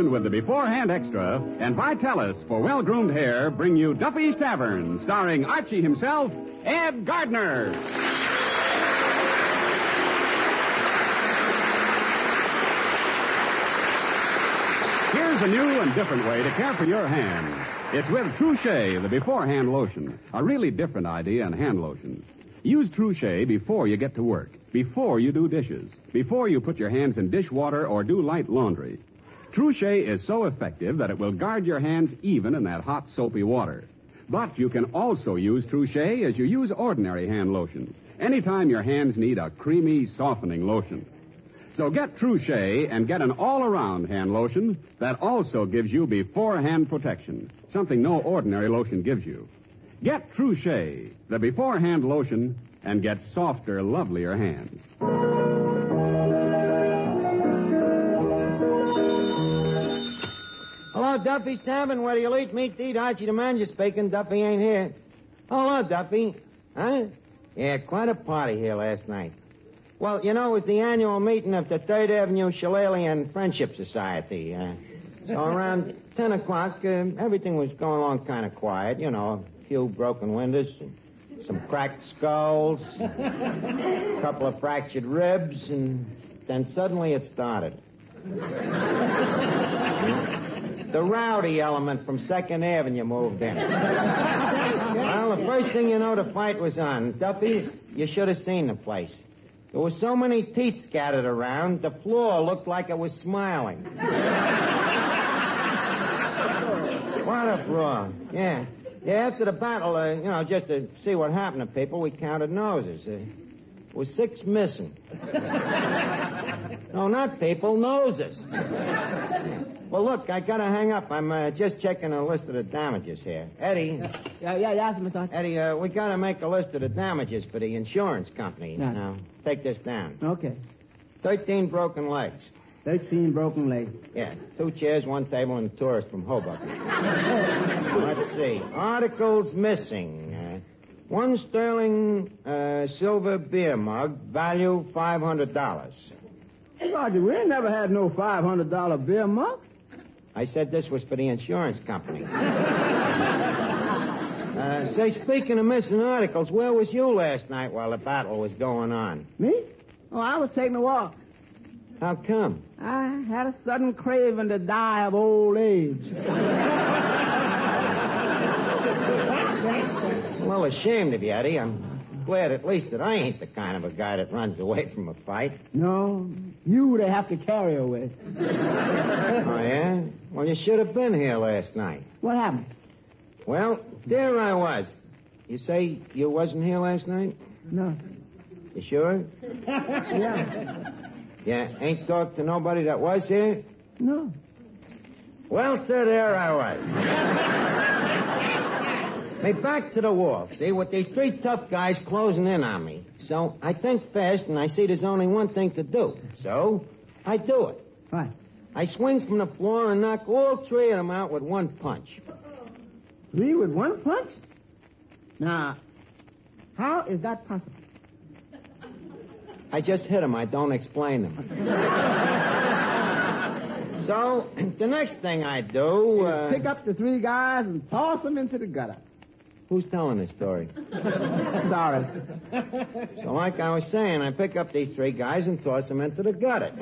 lotion with the Beforehand Extra and Vitalis for well-groomed hair bring you Duffy's Tavern, starring Archie himself, Ed Gardner. Here's a new and different way to care for your hands. It's with Trouchet, the Beforehand Lotion. A really different idea in hand lotions. Use Trouchet before you get to work, before you do dishes, before you put your hands in dishwater or do light laundry. Trouchet is so effective that it will guard your hands even in that hot, soapy water. But you can also use Trouchet as you use ordinary hand lotions, anytime your hands need a creamy, softening lotion. So get Trouchet and get an all-around hand lotion that also gives you beforehand protection, something no ordinary lotion gives you. Get Trouchet, the beforehand lotion, and get softer, lovelier hands. Hello, Duffy's Tavern. Where do you eat? Archie the manager speaking. Duffy ain't here. Hello, Duffy. Huh? Yeah, quite a party here last night. Well, you know, it was the annual meeting of the 3rd Avenue Shillelagh Friendship Society. So around 10 o'clock, everything was going along kind of quiet. You know, a few broken windows, some cracked skulls, a couple of fractured ribs, and then suddenly it started. The rowdy element from 2nd Avenue moved in. Well, the first thing you know, the fight was on. Duffy, you should have seen the place. There were so many teeth scattered around, the floor looked like it was smiling. What a floor. Yeah. Yeah, after the battle, just to see what happened to people, we counted noses. There was 6 missing. No, not people, noses. Well, look, I gotta hang up. I'm just checking a list of the damages here. Eddie. Yeah, Mr. Eddie, we gotta make a list of the damages for the insurance company. Yeah. Now, take this down. Okay. 13 broken legs. 13 broken legs. Yeah, 2 chairs, 1 table, and a tourist from Hoboken. Let's see. Articles missing. 1 sterling silver beer mug, value $500. Roger, we ain't never had no $500 beer mug. I said this was for the insurance company. Say, speaking of missing articles, where was you last night while the battle was going on? Me? Oh, I was taking a walk. How come? I had a sudden craving to die of old age. Well, ashamed of you, Eddie. I'm glad at least that I ain't the kind of a guy that runs away from a fight. No, you they have to carry away. Oh, yeah? Well, you should have been here last night. What happened? Well, there I was. You say you wasn't here last night? No. You sure? Yeah. Yeah, ain't talked to nobody that was here? No. Well, sir, there I was. Me back to the wall, see, with these 3 tough guys closing in on me. So I think fast, and I see there's only one thing to do. So I do it. What? I swing from the floor and knock all 3 of them out with 1 punch. 3 with 1 punch? Now, how is that possible? I just hit them. I don't explain them. So, the next thing I do... Pick up the 3 guys and toss them into the gutter. Who's telling this story? Sorry. So, like I was saying, I pick up these 3 guys and toss them into the gutter.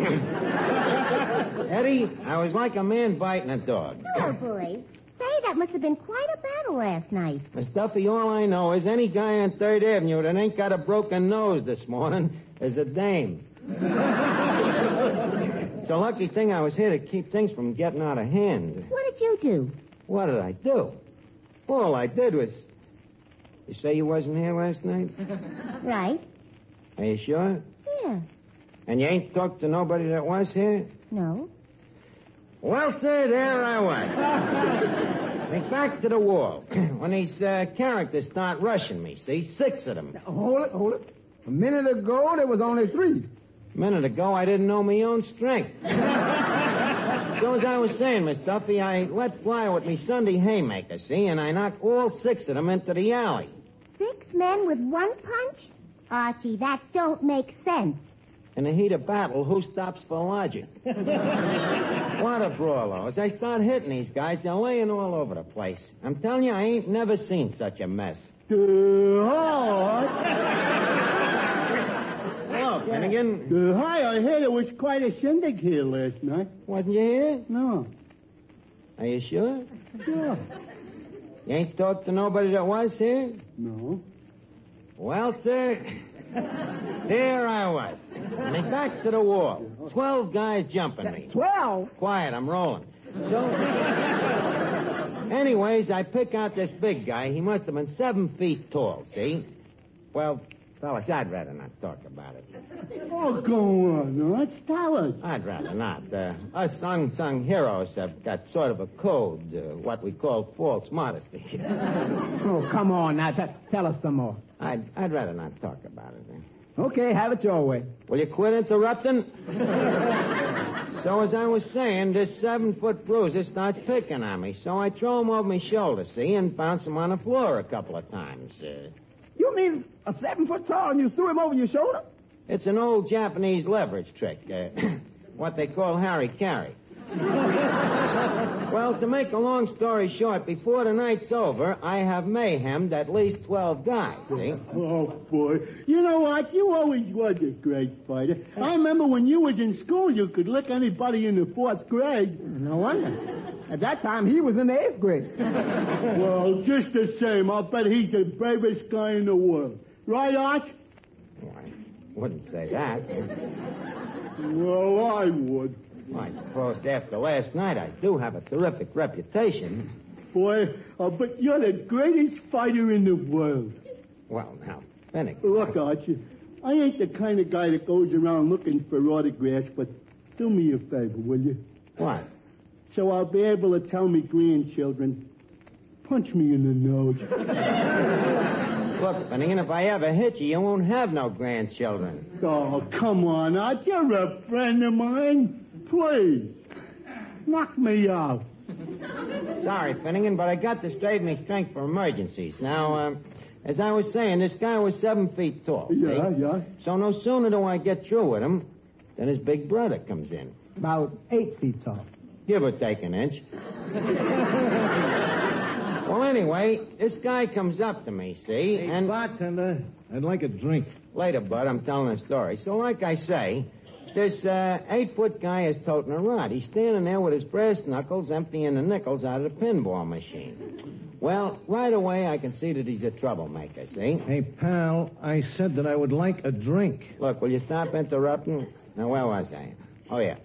Eddie, I was like a man biting a dog. Oh, boy. Say, that must have been quite a battle last night. Miss Duffy, all I know is any guy on 3rd Avenue that ain't got a broken nose this morning is a dame. It's a lucky thing I was here to keep things from getting out of hand. What did you do? What did I do? All I did was... You say you wasn't here last night? Right. Are you sure? Yeah. And you ain't talked to nobody that was here? No. Well, sir, there I was. Went back to the wall. When these characters start rushing me, see? 6 of them. Hold it. A minute ago, there was only 3. A minute ago, I didn't know my own strength. So as I was saying, Miss Duffy, I let fly with me Sunday haymaker, see? And I knocked all 6 of them into the alley. 6 men with 1 punch? Archie, that don't make sense. In the heat of battle, who stops for logic? What a brawl, As I start hitting these guys, they're laying all over the place. I'm telling you, I ain't never seen such a mess. Hello, Finnegan. Hi, I heard it was quite a shindig here last night. Wasn't you here? No. Are you sure? Sure. You ain't talked to nobody that was here? No. Well, sir, there I was. My back to the wall. 12 guys jumping me. 12? Quiet, I'm rolling. So, anyways, I pick out this big guy. He must have been 7 feet tall, see? Well, fellas, I'd rather not talk about it. Oh, go on. Let's tell us. I'd rather not. Us unsung heroes have got sort of a code, what we call false modesty. Oh, come on now. Tell us some more. I'd rather not talk about it. Okay, have it your way. Will you quit interrupting? So as I was saying, this 7-foot bruiser starts picking on me. So I throw him over my shoulder, see, and bounce him on the floor a couple of times. You mean a 7-foot tall and you threw him over your shoulder? It's an old Japanese leverage trick. What they call harry-carry. Well, to make a long story short, before the night's over, I have mayhemmed at least 12 guys, see? Oh, boy. You know what? You always was a great fighter. I remember when you was in school, you could lick anybody in the 4th grade. No wonder. At that time, he was in the 8th grade. Well, just the same, I'll bet he's the bravest guy in the world. Right, Arch? Well, I wouldn't say that. Well, I would. Well, I suppose after last night, I do have a terrific reputation. Boy, I'll bet you're the greatest fighter in the world. Well, now, Finnegan. Look, Archie, I ain't the kind of guy that goes around looking for autographs, but do me a favor, will you? What? So I'll be able to tell me grandchildren, punch me in the nose. Look, Finnegan, if I ever hit you, you won't have no grandchildren. Oh, come on, Art. You're a friend of mine. Please, knock me out. Sorry, Finnegan, but I got to save me strength for emergencies. Now, as I was saying, this guy was 7 feet tall. Yeah, see? yeah. So no sooner do I get through with him than his big brother comes in. About 8 feet tall. Give or take an inch. Well, anyway, this guy comes up to me, see? Hey, and bartender, I'd like a drink. Later, Bud, I'm telling a story. So like I say, this 8-foot guy is toting a rod. He's standing there with his brass knuckles emptying the nickels out of the pinball machine. Well, right away I can see that he's a troublemaker, see? Hey, pal, I said that I would like a drink. Look, will you stop interrupting? Now, where was I? Oh, yeah.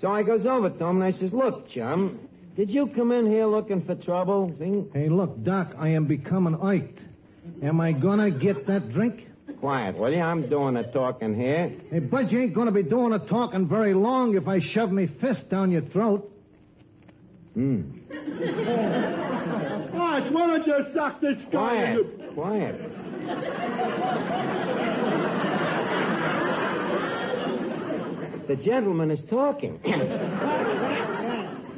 So I goes over to him and I says, look, chum, did you come in here looking for trouble? See? Hey, look, Doc, I am becoming iked. Am I gonna get that drink? Quiet, will you? I'm doing the talking here. Hey, Bud, you ain't gonna be doing the talking very long if I shove me fist down your throat. Arch, why don't you suck this guy? Quiet. The gentleman is talking.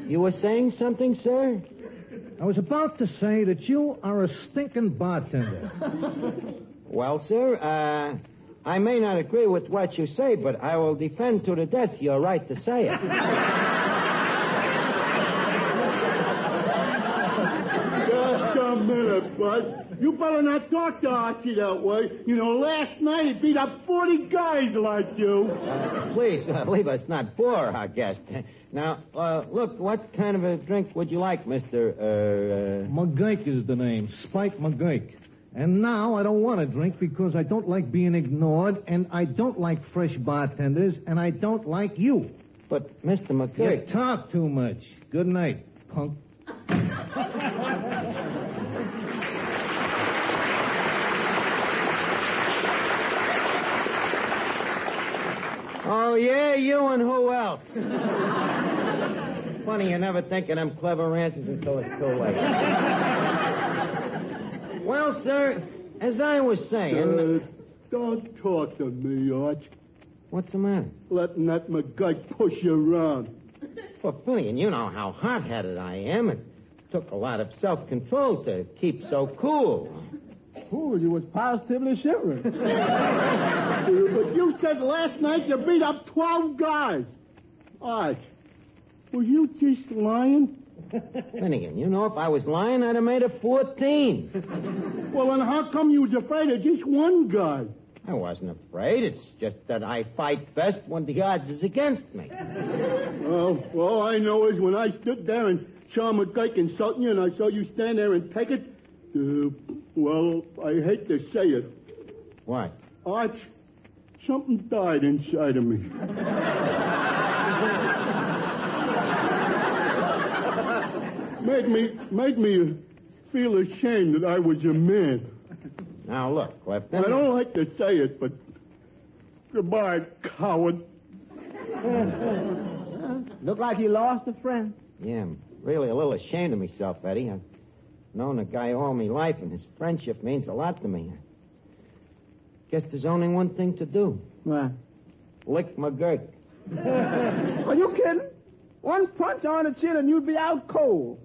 You were saying something, sir? I was about to say that you are a stinking bartender. Well, sir, I may not agree with what you say, but I will defend to the death your right to say it. Just a minute, Bud. You better not talk to Archie that way. You know, last night he beat up 40 guys like you. Please, leave us not bore our guest. Now, look, what kind of a drink would you like, Mr. McGurk is the name. Spike McGurk. And now I don't want a drink because I don't like being ignored, and I don't like fresh bartenders, and I don't like you. But, Mr. McGurk... You talk too much. Good night, punk. Oh, yeah, you and who else? Funny, you never think of them clever answers until it's too late. Well, sir, as I was saying... Don't talk to me, Arch. What's the matter? Letting that McGurk push you around. Well, Billy, and you know how hot-headed I am. It took a lot of self-control to keep so cool. Ooh, you was positively shivering. But you said last night you beat up 12 guys. Arch, Was you just lying? Finnegan, you know, if I was lying, I'd have made it 14. Well, then how come you was afraid of just one guy? I wasn't afraid. It's just that I fight best when the odds is against me. Well, all I know is when I stood there and saw McGurk insulting you and I saw you stand there and take it, well, I hate to say it. What? Arch, something died inside of me. Made me feel ashamed that I was a man. Now, look, Clifton. I don't like to say it, but goodbye, coward. Look like you lost a friend. Yeah, I'm really a little ashamed of myself, Eddie. I've known a guy all my life, and his friendship means a lot to me. Guess there's only one thing to do. What? Lick McGurk. Are you kidding? One punch on the chin and you'd be out cold.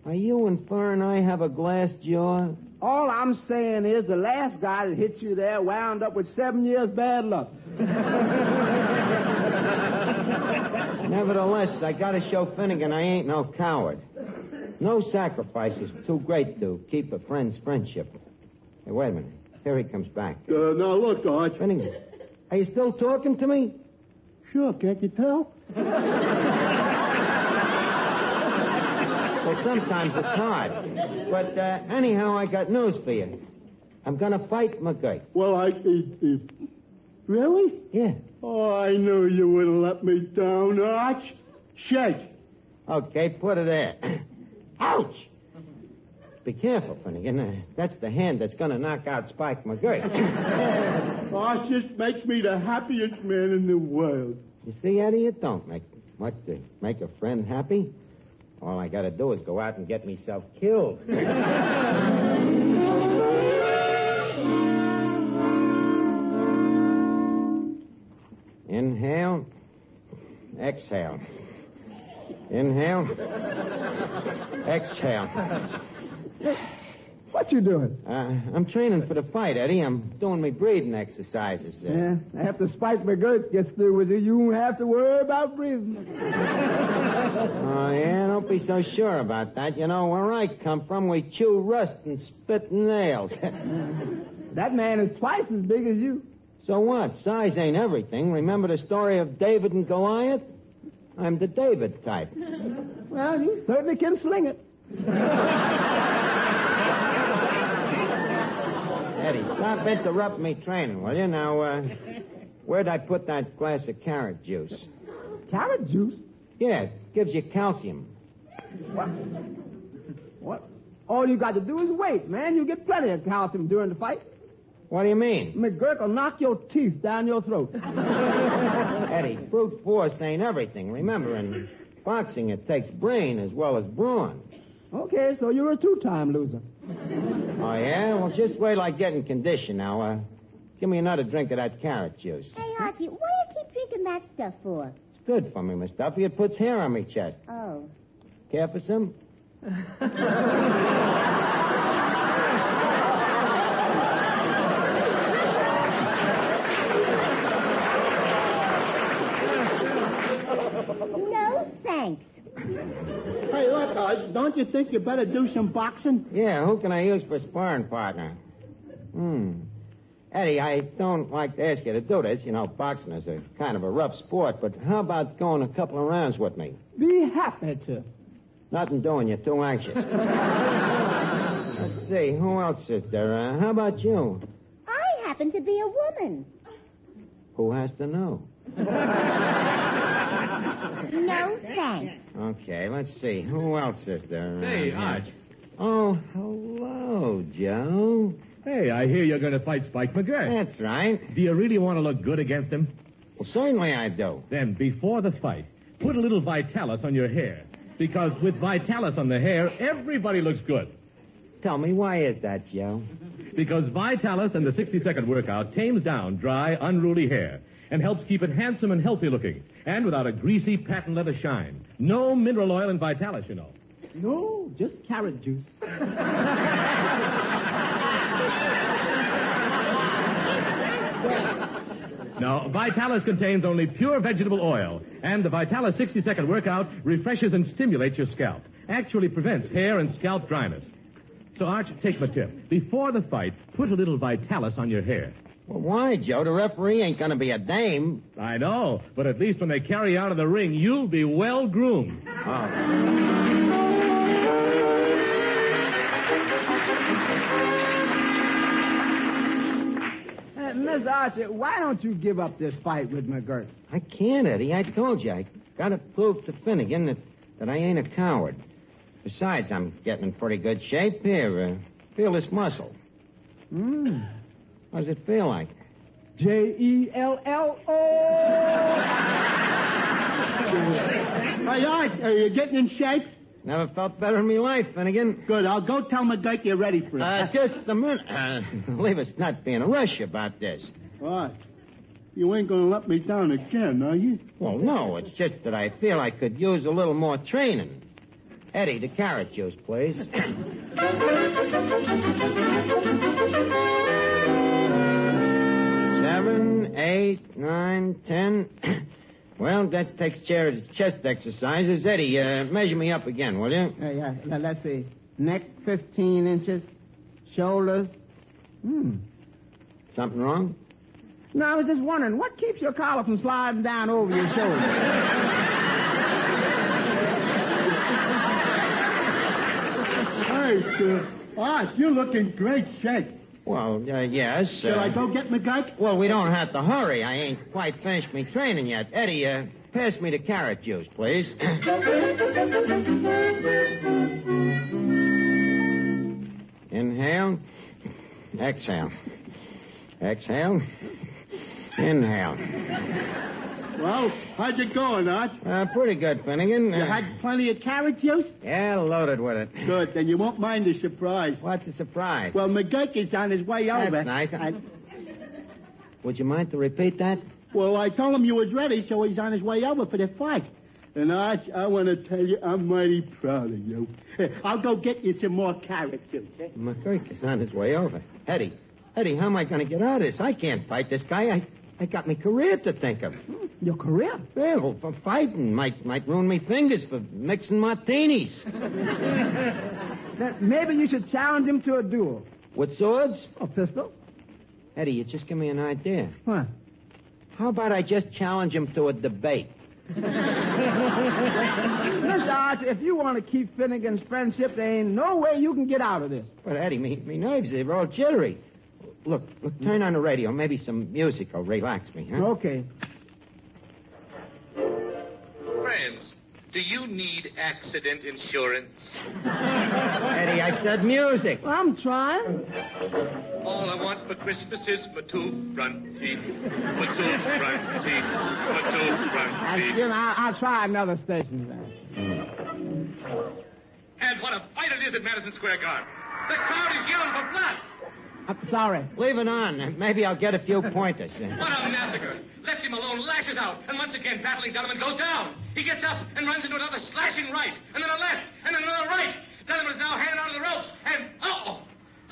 Are you inferring I have a glass jaw? All I'm saying is the last guy that hit you there wound up with 7 years bad luck. Nevertheless, I gotta show Finnegan I ain't no coward. No sacrifice is too great to keep a friend's friendship. Hey, wait a minute. Here he comes back. Now look, Arch. Finnegan, are you still talking to me? Sure, can't you tell? Well, sometimes it's hard. But anyhow, I got news for you. I'm gonna fight McGurk. Well, really? Yeah. Oh, I knew you wouldn't let me down, Arch. Shake. Okay, put it there. Ouch! Be careful, Finnegan. That's the hand that's gonna knock out Spike McGurk. Arch just makes me the happiest man in the world. You see, Eddie, it don't make much to make a friend happy. All I gotta do is go out and get myself killed. Inhale. Exhale. Inhale. Exhale. What you doing? I'm training for the fight, Eddie. I'm doing my breathing exercises. Yeah, after Spike McGurk gets through with you, you won't have to worry about breathing. Oh, yeah? Don't be so sure about that. You know, where I come from, we chew rust and spit nails. That man is twice as big as you. So what? Size ain't everything. Remember the story of David and Goliath? I'm the David type. Well, you certainly can sling it. Eddie, stop interrupting me training, will you? Now, where'd I put that glass of carrot juice? Carrot juice? Yeah, it gives you calcium. What? All you got to do is wait, man. You get plenty of calcium during the fight. What do you mean? McGurk will knock your teeth down your throat. Eddie, brute force ain't everything. Remember, in boxing, it takes brain as well as brawn. Okay, so you're a two-time loser. Oh, yeah? Well, just wait till I get in condition now. Give me another drink of that carrot juice. Hey, Archie, what do you keep drinking that stuff for? It's good for me, Miss Duffy. It puts hair on me chest. Oh. Care for some? No, thanks. Hey, look, don't you think you better do some boxing? Yeah, who can I use for sparring partner? Eddie, I don't like to ask you to do this. You know, boxing is a kind of a rough sport, but how about going a couple of rounds with me? Be happy to. Nothing doing. You're too anxious. Let's see. Who else is there? How about you? I happen to be a woman. Who has to know? No, thanks. Okay, let's see. Who else is there? Hey, Arch. Oh, hello, Joe. Hey, I hear you're going to fight Spike McGurk. That's right. Do you really want to look good against him? Well, certainly I do. Then, before the fight, put a little Vitalis on your hair. Because with Vitalis on the hair, everybody looks good. Tell me, why is that, Joe? Because Vitalis and the 60-second workout tames down dry, unruly hair and helps keep it handsome and healthy looking, and without a greasy patent leather shine. No mineral oil in Vitalis, you know. No, just carrot juice. No, Vitalis contains only pure vegetable oil, and the Vitalis 60-second workout refreshes and stimulates your scalp. Actually prevents hair and scalp dryness. So, Arch, take my tip. Before the fight, put a little Vitalis on your hair. Well, why, Joe? The referee ain't gonna be a dame. I know, but at least when they carry you out of the ring, you'll be well groomed. Miss Archer, why don't you give up this fight with McGurk? I can't, Eddie. I told you. I gotta prove to Finnegan that I ain't a coward. Besides, I'm getting in pretty good shape. Here, feel this muscle. How does it feel like? Jello. Hey, Art, are you getting in shape? Never felt better in my life, Finnegan. Good. I'll go tell McGurk you're ready for it. Just a minute. Leave us not be in a rush about this. Art, you ain't going to let me down again, are you? Well, no. It's just that I feel I could use a little more training. Eddie, the carrot juice, please. 7, 8, 9, 10. Well, that takes care of the chest exercises. Eddie, measure me up again, will you? Yeah. Let's see. Neck, 15 inches. Shoulders. Something wrong? No, I was just wondering, what keeps your collar from sliding down over your shoulder? Hey, Art, you look in great shape. Well, yes. Shall I go get McGurk? Well, we don't have to hurry. I ain't quite finished me training yet. Eddie, pass me the carrot juice, please. Inhale. Exhale. Exhale. Inhale. Well, how'd you going, Art? Pretty good, Finnegan. You had plenty of carrot juice? Yeah, loaded with it. Good, then you won't mind the surprise. What's the surprise? Well, McGurk is on his way over. That's nice. Would you mind to repeat that? Well, I told him you was ready, so he's on his way over for the fight. And, Art, I want to tell you, I'm mighty proud of you. I'll go get you some more carrot juice. McGurk is on his way over. Eddie, how am I going to get out of this? I can't fight this guy. I got my career to think of. Your career? Yeah, well, for fighting. Might ruin me fingers for mixing martinis. Then maybe you should challenge him to a duel. With swords? A pistol? Eddie, you just give me an idea. What? How about I just challenge him to a debate? Mr. Archer, if you want to keep Finnegan's friendship, there ain't no way you can get out of this. But, Eddie, me nerves, they're all jittery. Look, turn on the radio. Maybe some music will relax me, huh? Okay. Friends, do you need accident insurance? Eddie, I said music. Well, I'm trying. All I want for Christmas is my two front teeth. My two front teeth. My two front teeth. I'll try another station then. And what a fight it is at Madison Square Garden. The crowd is yelling for blood. I'm sorry. Leave it on. Maybe I'll get a few pointers. What a massacre. Left him alone, lashes out, and once again battling Donovan goes down. He gets up and runs into another slashing right, and then a left, and then another right. Donovan is now hanging onto the ropes, and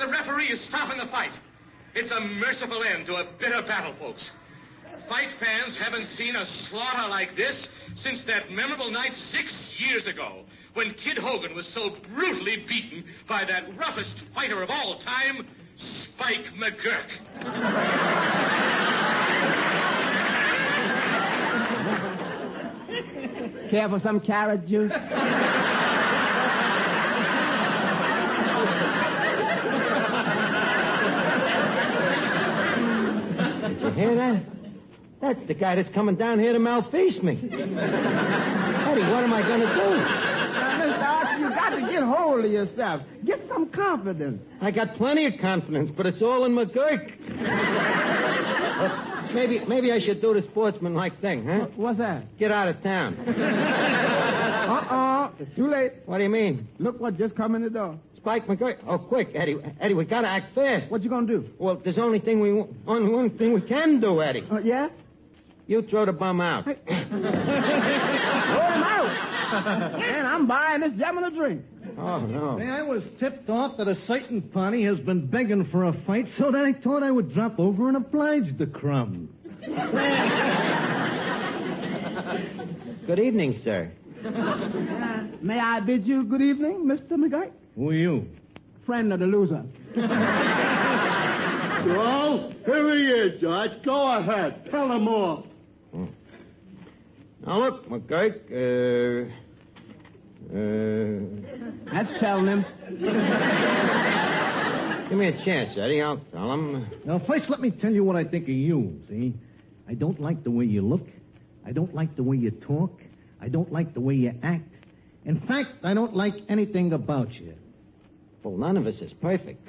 the referee is stopping the fight. It's a merciful end to a bitter battle, folks. Fight fans haven't seen a slaughter like this since that memorable night 6 years ago when Kid Hogan was so brutally beaten by that roughest fighter of all time, Spike McGurk. Care for some carrot juice? Did you hear that? That's the guy that's coming down here to malfeast me. Eddie, what am I going to do? Mr. Archer, you got to get hold of yourself. Get some confidence. I got plenty of confidence, but it's all in McGurk. Maybe I should do the sportsman-like thing, huh? What's that? Get out of town. It's too late. What do you mean? Look what just come in the door. Spike McGurk. Oh, quick, Eddie, we got to act fast. What you gonna do? Well, there's only one thing we can do, Eddie. Yeah? You throw the bum out. Throw him out. And I'm buying this gentleman a drink. Oh, no. Hey, I was tipped off that a certain party has been begging for a fight, so that I thought I would drop over and oblige the crumb. Good evening, sir. May I bid you good evening, Mr. McGurk? Who are you? Friend of the loser. Well, here he is, George. Go ahead. Tell him all. Now, look, McGurk, That's telling him. give me a chance, Eddie. I'll tell him. Now, first, let me tell you what I think of you, see? I don't like the way you look. I don't like the way you talk. I don't like the way you act. In fact, I don't like anything about you. Well, none of us is perfect.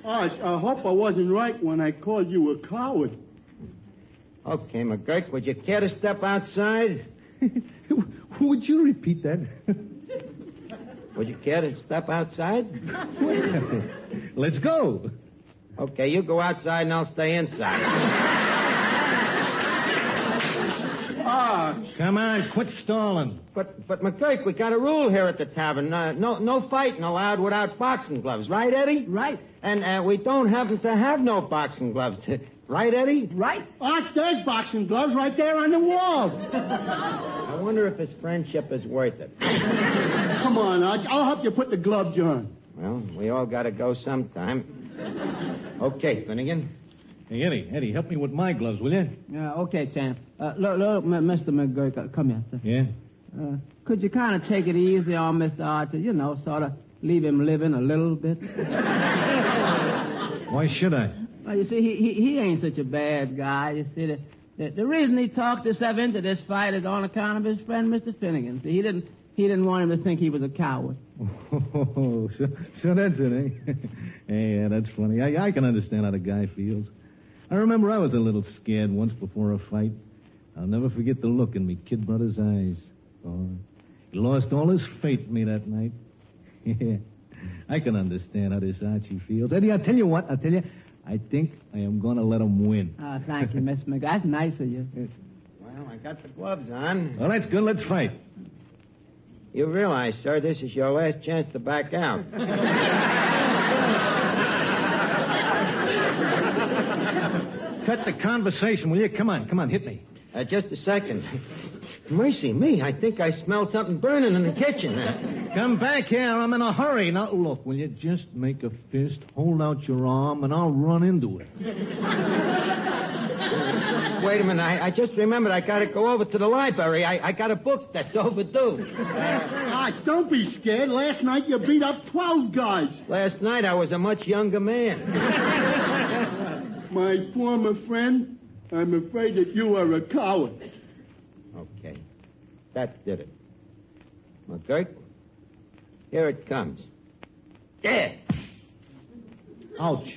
Arch, I hope I wasn't right when I called you a coward. Okay, McGurk, would you care to step outside? Would you repeat that? Would you care to step outside? Let's go. Okay, you go outside and I'll stay inside. Arch. Come on, quit stalling. But McGurk, we got a rule here at the tavern. No fighting allowed without boxing gloves. Right, Eddie? Right. And we don't happen to have no boxing gloves. Right, Eddie? Right. Arch, there's boxing gloves right there on the wall. I wonder if his friendship is worth it. Come on, Arch. I'll help you put the gloves on. Well, we all got to go sometime. Okay, Finnegan. Hey, Eddie, help me with my gloves, will you? Okay, champ. Look, Mr. McGurk, come here, sir. Yeah? Could you kind of take it easy on Mr. Archer? You know, sort of leave him living a little bit. Why should I? Well, you see, he ain't such a bad guy. You see, the reason he talked himself into this fight is on account of his friend, Mr. Finnegan. See, he didn't want him to think he was a coward. Oh, so that's it, eh? Yeah, that's funny. I can understand how the guy feels. I remember I was a little scared once before a fight. I'll never forget the look in me kid brother's eyes. Oh, he lost all his faith in me that night. Yeah, I can understand how this Archie feels. Eddie, I'll tell you what. I think I am going to let him win. Thank you, Miss McGurk. That's nice of you. Well, I got the gloves on. Well, that's good. Let's fight. You realize, sir, this is your last chance to back out. Cut the conversation, will you? Come on, hit me. Just a second. Mercy me, I think I smelled something burning in the kitchen. Come back here, I'm in a hurry. Now, look, will you just make a fist, hold out your arm, and I'll run into it. Wait a minute, I just remembered I got to go over to the library. I got a book that's overdue. Arch, don't be scared. Last night you beat up 12 guys. Last night I was a much younger man. My former friend, I'm afraid that you are a coward. Okay. That did it. McGurk, here it comes. There! Ouch.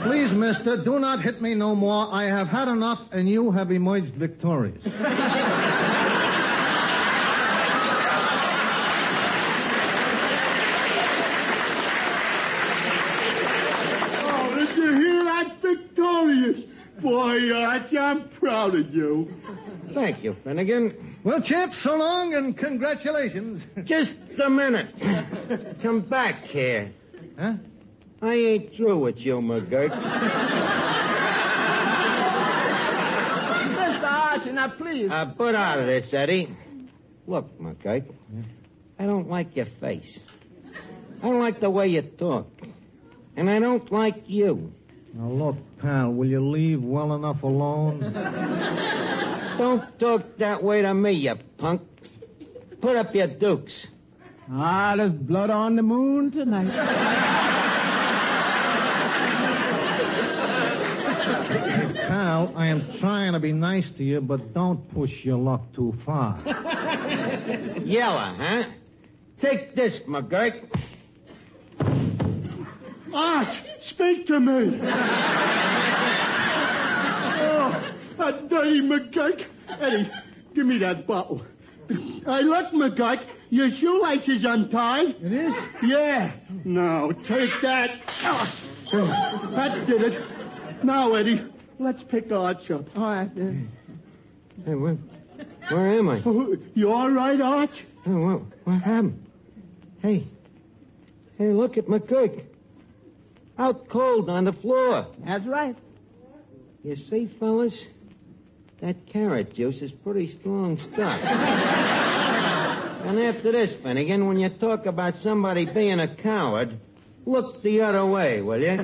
Please, mister, do not hit me no more. I have had enough, and you have emerged victorious. Victorious. Boy, Arch, I'm proud of you. Thank you, Finnegan. Well, champ, so long and congratulations. Just a minute. Come back here. Huh? I ain't through with you, McGurk. Mr. Archer, now please. Put out of this, Eddie. Look, McGurk, I don't like your face. I don't like the way you talk. And I don't like you. Now, look, pal, will you leave well enough alone? Don't talk that way to me, you punk. Put up your dukes. There's blood on the moon tonight. Hey, pal, I am trying to be nice to you, but don't push your luck too far. Yella, huh? Take this, McGurk. Arch, speak to me. That dirty McGurk. Eddie, give me that bottle. Hey, look, McGurk, your shoelace is untied. It is? Yeah. Now, take that. That did it. Now, Eddie, let's pick Arch up. All right. Hey, where am I? You all right, Arch? Oh, what happened? Hey, look at McCook. Out cold on the floor. That's right. You see, fellas, that carrot juice is pretty strong stuff. And after this, Finnegan, when you talk about somebody being a coward, look the other way, will you?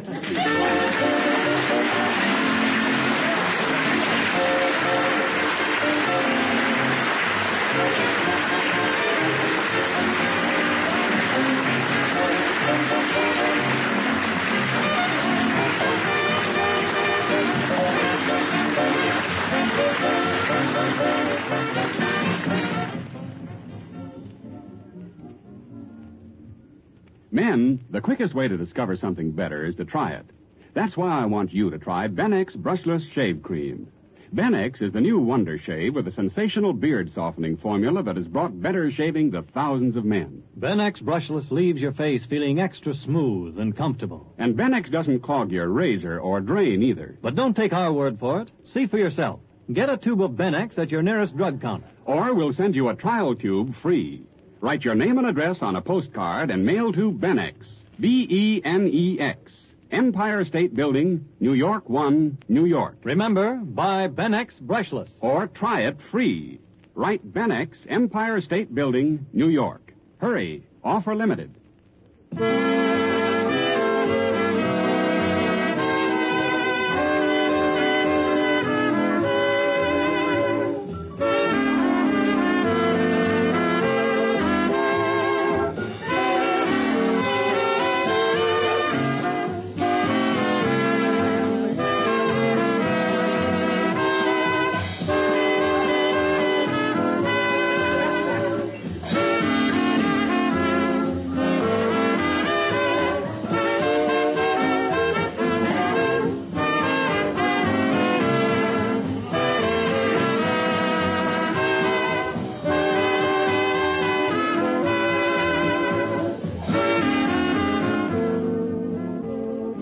Men, the quickest way to discover something better is to try it. That's why I want you to try Benex Brushless Shave Cream. Benex is the new wonder shave with a sensational beard softening formula that has brought better shaving to thousands of men. Benex Brushless leaves your face feeling extra smooth and comfortable. And Benex doesn't clog your razor or drain either. But don't take our word for it. See for yourself. Get a tube of Benex at your nearest drug counter. Or we'll send you a trial tube free. Write your name and address on a postcard and mail to Benex, Benex, Empire State Building, New York 1, New York. Remember, buy Benex Brushless. Or try it free. Write Benex, Empire State Building, New York. Hurry, offer limited.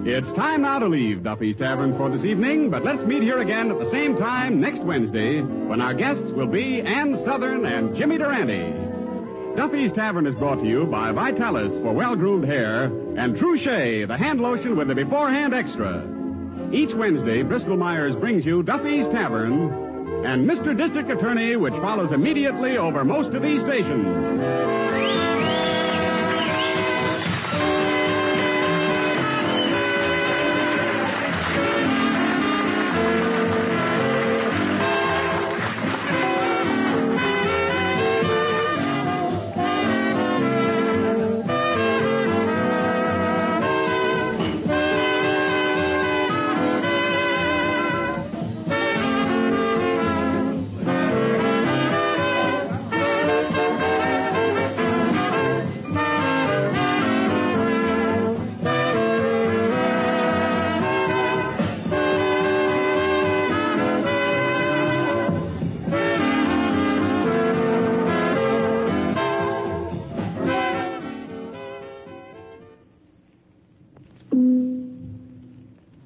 It's time now to leave Duffy's Tavern for this evening, but let's meet here again at the same time next Wednesday when our guests will be Ann Southern and Jimmy Durante. Duffy's Tavern is brought to you by Vitalis for well-groomed hair and Trouchet, the hand lotion with the beforehand extra. Each Wednesday, Bristol Myers brings you Duffy's Tavern and Mr. District Attorney, which follows immediately over most of these stations.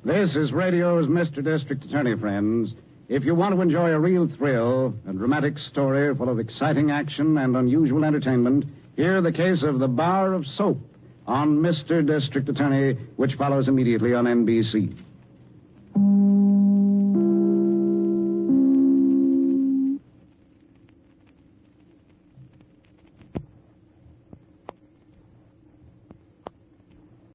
This is radio's Mr. District Attorney, friends. If you want to enjoy a real thrill, a dramatic story full of exciting action and unusual entertainment, hear the case of the Bar of Soap on Mr. District Attorney, which follows immediately on NBC.